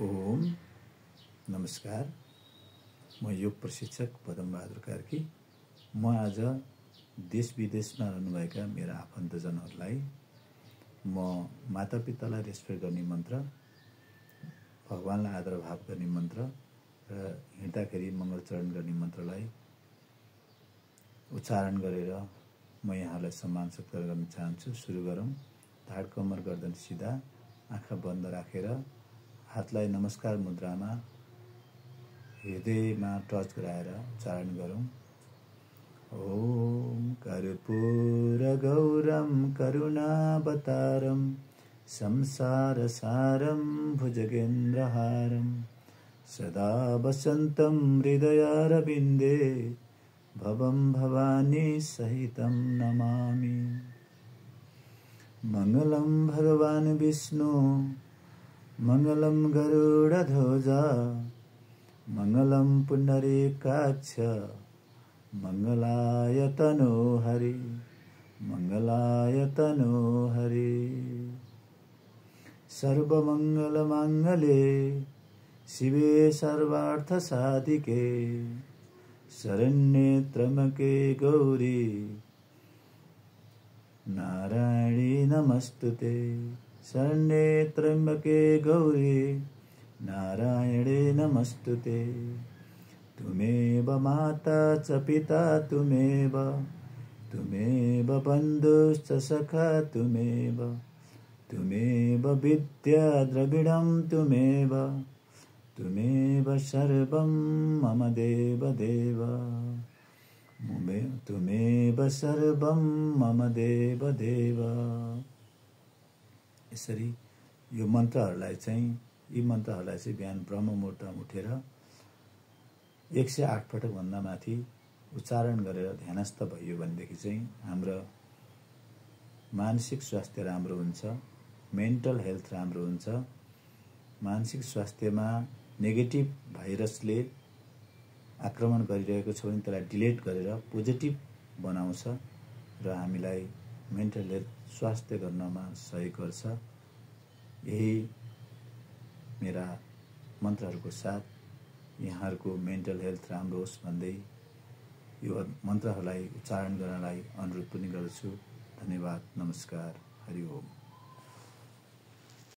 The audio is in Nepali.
ओम नमस्कार। म योग प्रशिक्षक पदमबहादुर कार्की। म आज देश विदेशमा रहनुभएका मेरा आफन्तजनहरूलाई म मातापितालाई रेस्पेक्ट गर्ने मन्त्र, भगवानलाई आदर भाव गर्ने मन्त्र र हिँड्दाखेरि मङ्गलचरण गर्ने मन्त्रलाई उच्चारण गरेर म यहाँलाई सम्मान सत्कार गर्न चाहन्छु। सुरु गरौँ। ढाड कम्मर गर्दन सिधा, आँखा बन्द राखेर हातलाई नमस्कार मुद्रामा हृदयमा टच गराएर उच्चारण गरौँ। ओम कर्पूर गौरम करुणावतारम संसार सारम भुजगेन्द्रहारम सदा वसन्तं हृदयारविन्दे भवं भवानी सहितं नमामि। मंगलम भगवान विष्णु मंगलम गरुड़ध्वजा मंगलम पुंडरीकाक्ष मंगलाय तनोहरि मंगलाय तनोहरि। सर्वमंगल मांगल्ये शिवे सर्वार्थ साधिके शरण्ये त्र्यंबके गौरी नारायणी नमस्तुते। शरण्ये त्र्यंबके गौरी नारायणे नमस्तुते। तुमेव माता च पिता तुमेव बन्धुश्च सखा तुमेव विद्या द्रविणं तुमेव सर्वं मम देव देव। तुमेव सर्वं मम देव देव। यसरी यो मन्त्रहरूलाई चाहिँ बिहान ब्रह्म मुहुर्तमा उठेर 108 पटक भन्दा माथि उच्चारण गरेर ध्यानस्थ भयो भनेदेखि चाहिँ हाम्रो मानसिक स्वास्थ्य राम्रो हुन्छ, मेन्टल हेल्थ राम्रो हुन्छ। मानसिक स्वास्थ्यमा नेगेटिभ भाइरसले आक्रमण गरिरहेको छ भने त्यसलाई डिलिट गरेर पोजिटिभ बनाउँछ र हामीलाई मेन्टल हेल्थ स्वास्थ्य गर्नमा सहयोग गर्छ। यही मेरा मन्त्रहरूको साथ यहाँहरूको मेन्टल हेल्थ राम्रो होस् भन्दै यो मन्त्रहरूलाई उच्चारण गर्नलाई अनुरोध पनि गर्छु। धन्यवाद। नमस्कार। हरि ओम।